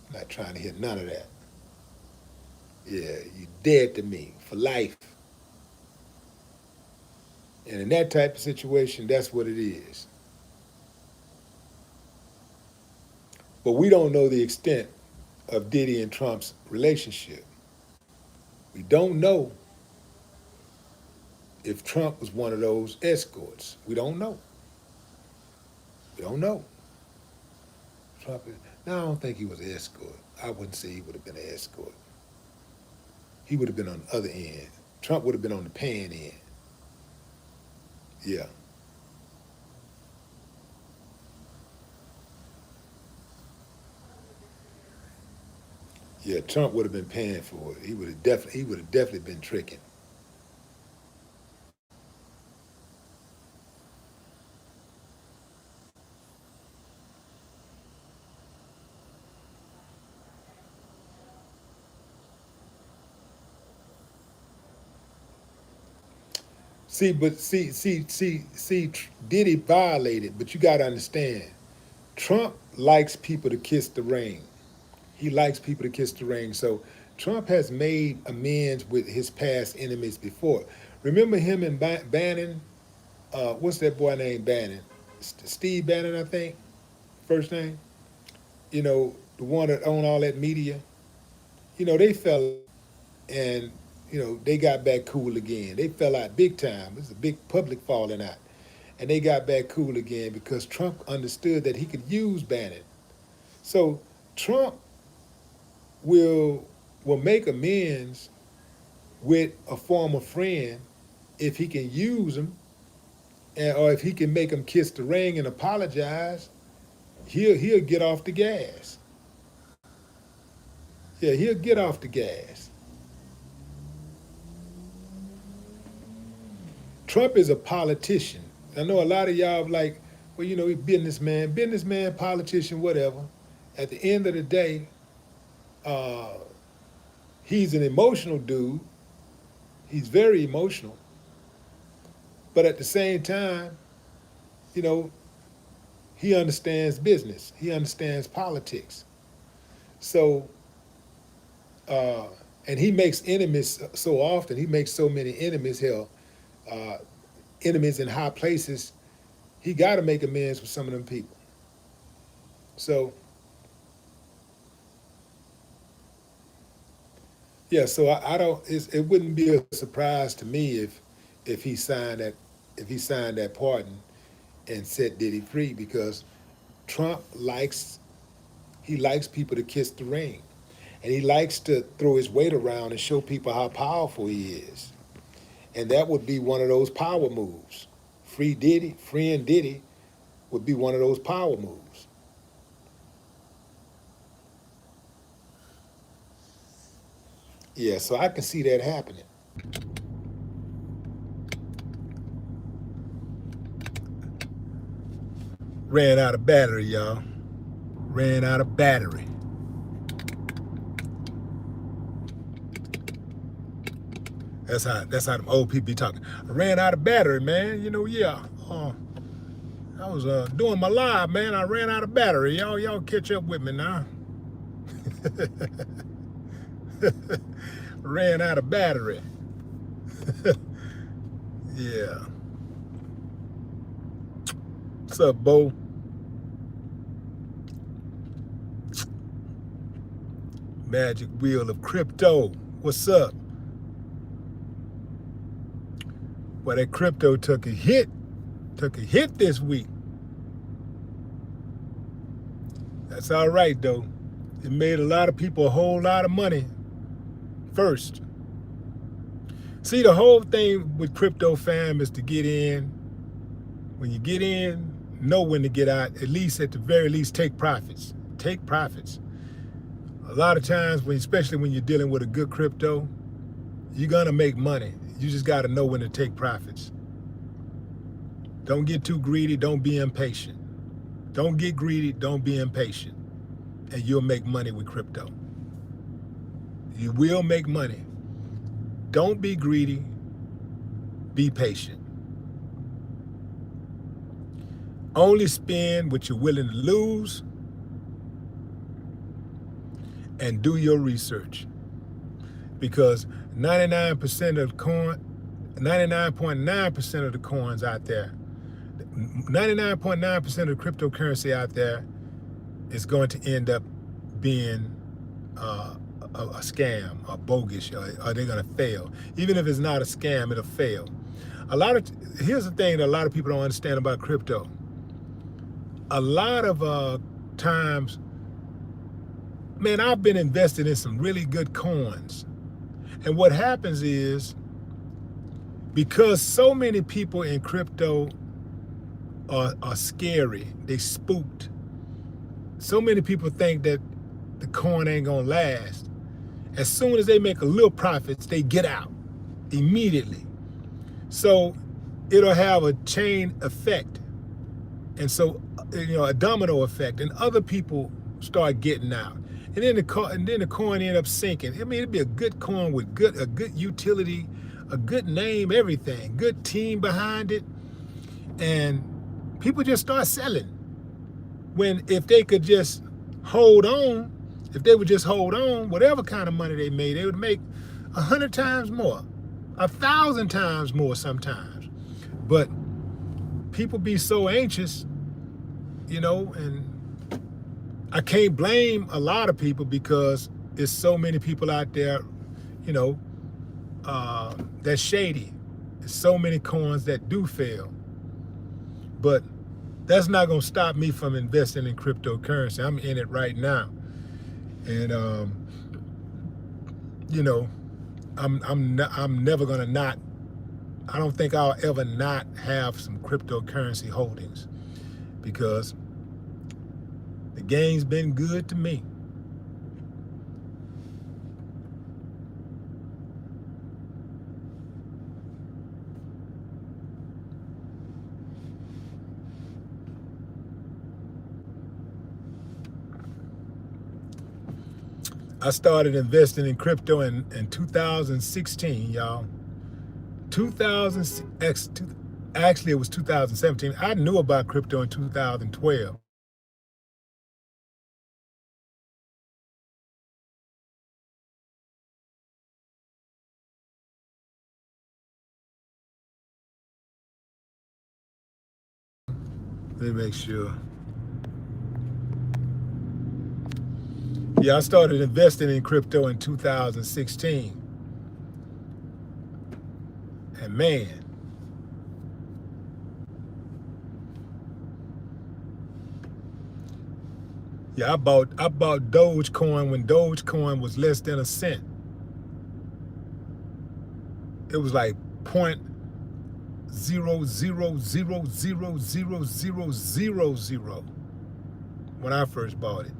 I'm not trying to hear none of that. Yeah, you dead to me for life. And in that type of situation, that's what it is. But we don't know the extent of Diddy and Trump's relationship. We don't know if Trump was one of those escorts. We don't know. We don't know. Trump is, no, I don't think he was an escort. I wouldn't say he would have been an escort. He would have been on the other end. Trump would have been on the pan end. Yeah. Yeah, Trump would have been paying for it. He would have definitely been tricking. Diddy violated, but you got to understand, Trump likes people to kiss the ring. He likes people to kiss the ring. So Trump has made amends with his past enemies before. Remember him and Bannon? What's that boy named Bannon? Steve Bannon, I think, first name. You know, the one that owned all that media. You know, they fell out and, you know, they got back cool again. They fell out big time. It was a big public falling out. And they got back cool again because Trump understood that he could use Bannon. So Trump will make amends with a former friend if he can use them, or if he can make them kiss the ring and apologize. He'll get off the gas. Yeah, he'll get off the gas. Trump is a politician. I know a lot of y'all like, well, you know, he's businessman, politician, whatever. At the end of the day, uh, he's an emotional dude. He's very emotional. But at the same time, you know, he understands business. He understands politics. So, and he makes enemies so often. He makes so many enemies. Hell, uh, enemies in high places. He got to make amends with some of them people. So, yeah. So I don't. It wouldn't be a surprise to me if he signed that pardon and set Diddy free, because Trump likes people to kiss the ring. And he likes to throw his weight around and show people how powerful he is. And that would be one of those power moves. Freeing Diddy would be one of those power moves. Yeah, so I can see that happening. Ran out of battery, y'all. Ran out of battery. That's how them old people be talking. I ran out of battery, man. You know, yeah. I was doing my live, man. I ran out of battery. Y'all catch up with me now. Ran out of battery. Yeah. What's up, Bo? Magic wheel of crypto. What's up? Well, that crypto took a hit this week. That's all right, though. It made a lot of people a whole lot of money first. See, the whole thing with crypto, fam, is to get in. When you get in, know when to get out. At the very least, take profits. Take profits. A lot of times, especially when you're dealing with a good crypto, you're gonna make money. You just gotta know when to take profits. Don't get too greedy, don't be impatient. Don't get greedy, don't be impatient. And you'll make money with crypto. You will make money. Don't be greedy, be patient. Only spend what you're willing to lose, and do your research. Because 99.9% of the coins out there, 99.9% of the cryptocurrency out there is going to end up being a scam, or bogus, or they're going to fail. Even if it's not a scam, it'll fail. Here's the thing that a lot of people don't understand about crypto. A lot of times, man, I've been invested in some really good coins. And what happens is, because so many people in crypto are scary, they spooked. So many people think that the coin ain't gonna last. As soon as they make a little profits, they get out immediately. So it'll have a chain effect. And so, a domino effect, and other people start getting out. And then the coin end up sinking. I mean, it'd be a good coin with a good utility, a good name, everything, good team behind it, and people just start selling. When if they could just hold on, if they would just hold on, whatever kind of money they made, they would make 100 times more, 1,000 times more sometimes. But people be so anxious, and I can't blame a lot of people because there's so many people out there, that's shady. There's so many coins that do fail. But that's not going to stop me from investing in cryptocurrency. I'm in it right now. And, I'm never going to not, I don't think I'll ever not have some cryptocurrency holdings because the game's been good to me. I started investing in crypto in 2016, y'all. Actually, it was 2017. I knew about crypto in 2012. Let me make sure. Yeah, I started investing in crypto in 2016. And man, yeah, I bought Dogecoin when Dogecoin was less than a cent. It was like 0.0000000 when I first bought it.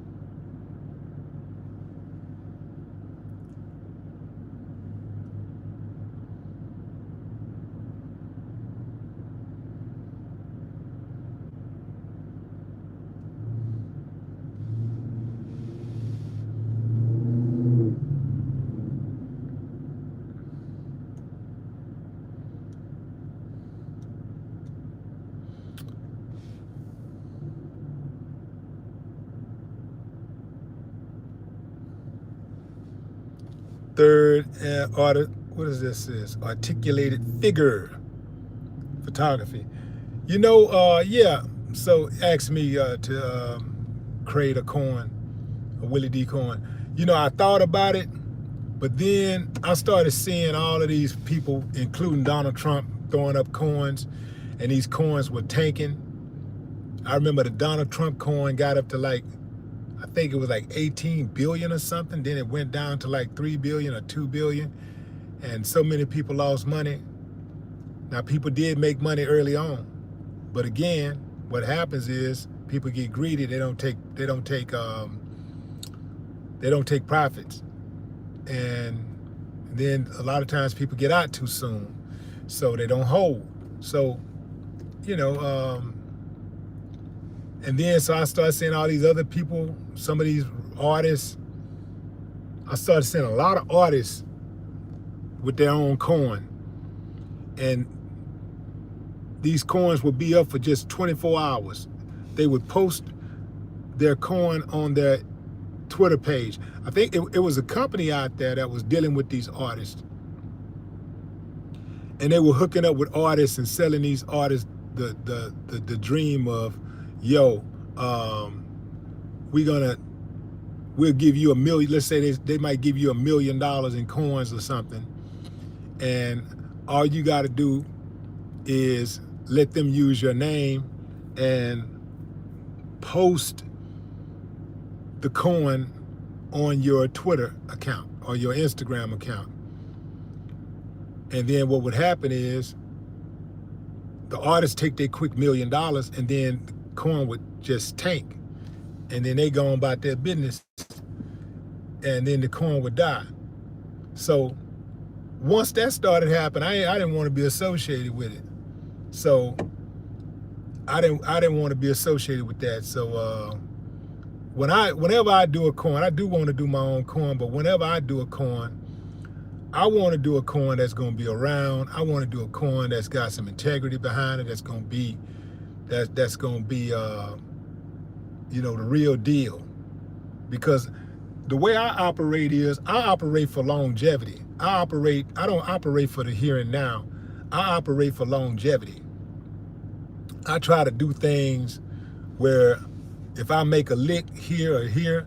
Third, what is this? Articulated figure photography. Yeah. So asked me to create a coin, a Willie D coin. I thought about it, but then I started seeing all of these people, including Donald Trump, throwing up coins, and these coins were tanking. I remember the Donald Trump coin got up to I think it was like 18 billion or something. Then it went down to like 3 billion or 2 billion. And so many people lost money. Now people did make money early on. But again, what happens is people get greedy. They don't take profits. And then a lot of times people get out too soon. So they don't hold. So, and then so I started seeing all these other people, some of these artists. I started seeing a lot of artists with their own coin. And these coins would be up for just 24 hours. They would post their coin on their Twitter page. I think it was a company out there that was dealing with these artists. And they were hooking up with artists and selling these artists the dream of, we'll give you $1 million. Let's say they might give you $1 million in coins or something. And all you got to do is let them use your name and post the coin on your Twitter account or your Instagram account. And then what would happen is the artists take their quick $1 million and then the coin would just tank. And then they go on about their business and then the coin would die. So once that started happening, I didn't want to be associated with it. So I didn't want to be associated with that. So whenever I do a coin, I do want to do my own coin, but whenever I do a coin, I want to do a coin that's going to be around. I want to do a coin that's got some integrity behind it. That's going to be that's going to be the real deal. Because the way I operate is I operate for longevity. I don't operate for the here and now. I operate for longevity. I try to do things where if I make a lick here or here,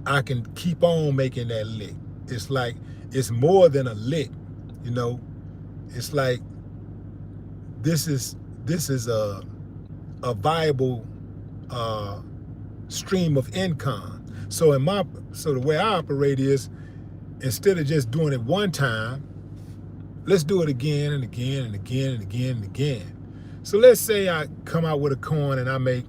I can keep on making that lick. It's like it's more than a lick, you know. It's like this is a viable stream of income. So the way I operate is, instead of just doing it one time, let's do it again and again and again and again and again. So let's say I come out with a coin and I make,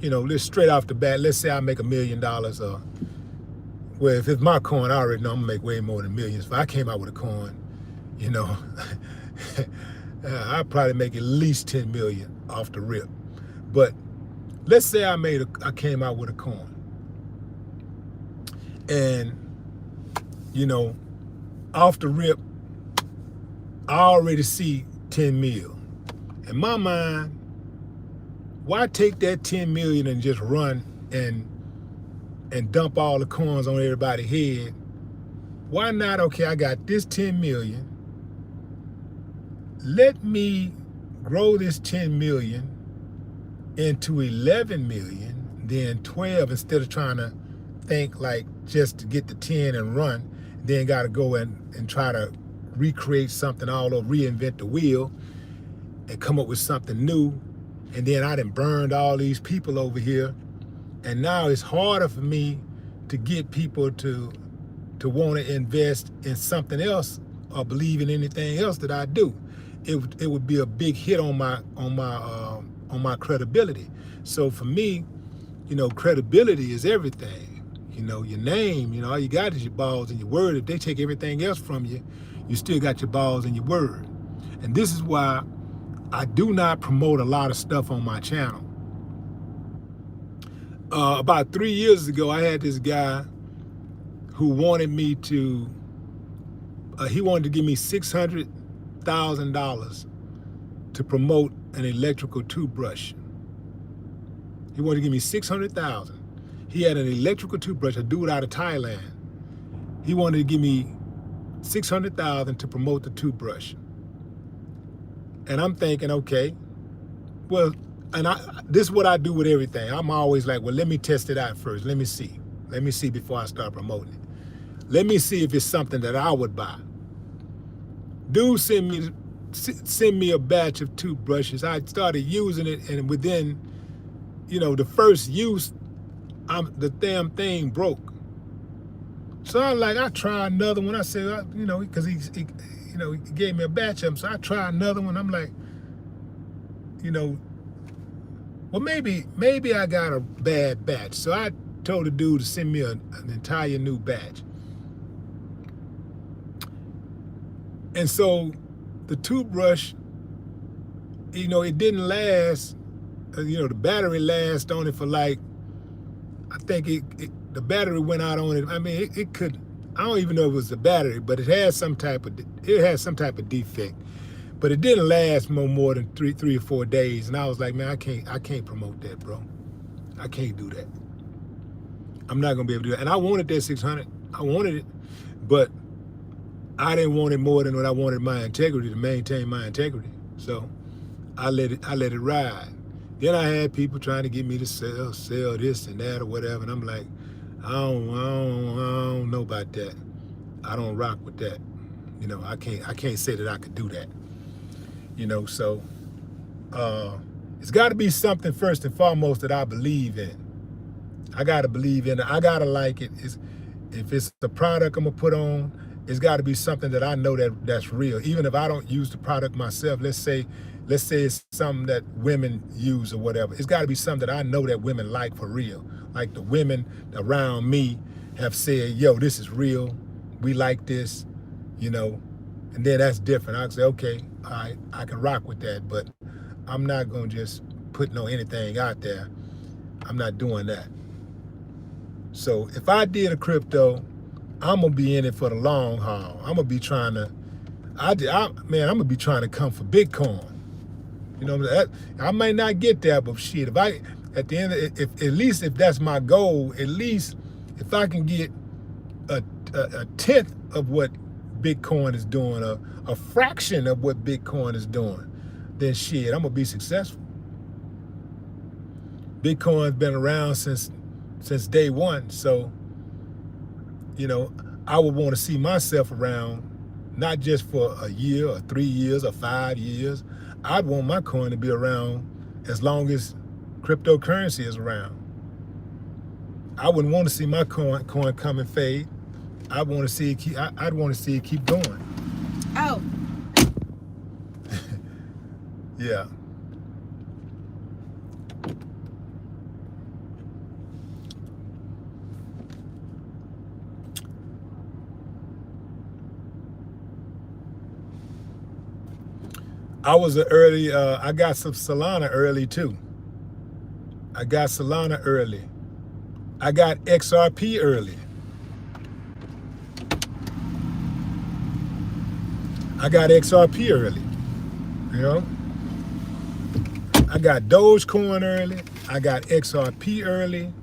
let's straight off the bat, let's say I make $1 million. Well, if it's my coin, I already know I'm gonna make way more than millions. If I came out with a coin, I'd probably make at least 10 million off the rip. But let's say I came out with a coin. And, off the rip, I already see 10 mil. In my mind, why take that 10 million and just run and dump all the coins on everybody's head? Why not, okay, I got this 10 million. Let me grow this 10 million into 11 million, then 12, instead of trying to think like just to get the 10 and run, then got to go and try to recreate something all over, reinvent the wheel and come up with something new. And then I done burned all these people over here. And now it's harder for me to get people to want to invest in something else or believe in anything else that I do. It would be a big hit on my credibility. So for me, credibility is everything. Your name, all you got is your balls and your word. If they take everything else from you, you still got your balls and your word. And this is why I do not promote a lot of stuff on my channel. About 3 years ago, I had this guy who wanted me to, he wanted to give me $600,000 to promote an electrical toothbrush. He wanted to give me $600,000. He had an electrical toothbrush, a dude out of Thailand. He wanted to give me $600,000 to promote the toothbrush. And I'm thinking, okay, well, this is what I do with everything. I'm always like, well, let me test it out first. Let me see before I start promoting it. Let me see if it's something that I would buy. Dude send me a batch of toothbrushes. I started using it, and within, the first use, the damn thing broke. So I try another one. I said, because he gave me a batch of them. So I try another one. I'm like, well, maybe I got a bad batch. So I told the dude to send me an entire new batch. And so the toothbrush, it didn't last. The battery lasts on it for like, I think the battery went out on it. I mean, it could, I don't even know if it was the battery, but it had some type of defect. But it didn't last more than three or 4 days. And I was like, man, I can't promote that, bro. I can't do that. I'm not gonna be able to do that. And I wanted that 600. I wanted it, but I didn't want it more than what I wanted my integrity, to maintain my integrity. So I let it ride. Then I had people trying to get me to sell this and that or whatever, and I'm like, I don't know about that. I don't rock with that. I can't say that I could do that. So it's got to be something first and foremost that I believe in. I got to believe in it. I got to like it. If it's the product I'm gonna put on, it's got to be something that I know that's real. Even if I don't use the product myself, let's say it's something that women use or whatever. It's got to be something that I know that women like for real. Like the women around me have said, yo, this is real. We like this, and then that's different. I can say, okay, all right, I can rock with that, but I'm not going to just put anything out there. I'm not doing that. So if I did a crypto, I'm gonna be in it for the long haul. I'm gonna be trying to, man, I'm gonna be trying to come for Bitcoin. You know, I might not get there, but shit, if I, at the end, if at least if that's my goal, at least if I can get a tenth of what Bitcoin is doing, a fraction of what Bitcoin is doing, then shit, I'm gonna be successful. Bitcoin's been around since day one, so you know, I would want to see myself around, not just for a year or 3 years or 5 years. I'd want my coin to be around as long as cryptocurrency is around. I wouldn't want to see my coin come and fade. I'd want to see it keep. I'd want to see it keep going. Oh. Yeah. I was an early, I got some Solana early too. I got Solana early. I got XRP early. I got XRP early, you know? I got Dogecoin early. I got XRP early.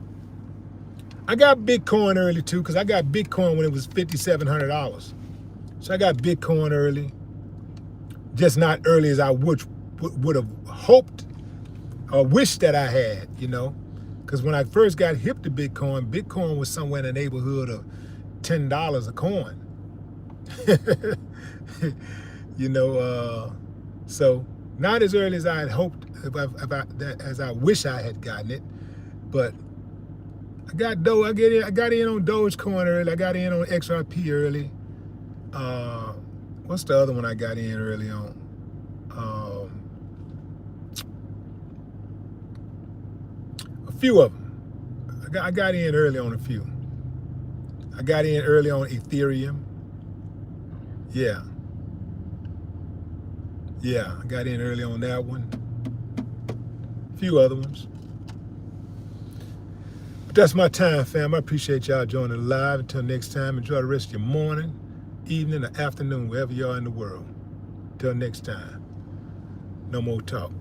I got Bitcoin early too, because I got Bitcoin when it was $5,700. So I got Bitcoin early. Just not early as I would have hoped or wished that I had, you know. Because when I first got hip to Bitcoin was somewhere in the neighborhood of $10 a coin. You know, so not as early as I had hoped, as I wish I had gotten it. But I got in on Dogecoin early. I got in on XRP early. What's the other one I got in early on? A few of them. I got in early on a few. I got in early on Ethereum. Yeah. Yeah, I got in early on that one. A few other ones. But that's my time, fam. I appreciate y'all joining the live. Until next time, enjoy the rest of your morning, evening, or afternoon, wherever you are in the world. Till next time, no more talk.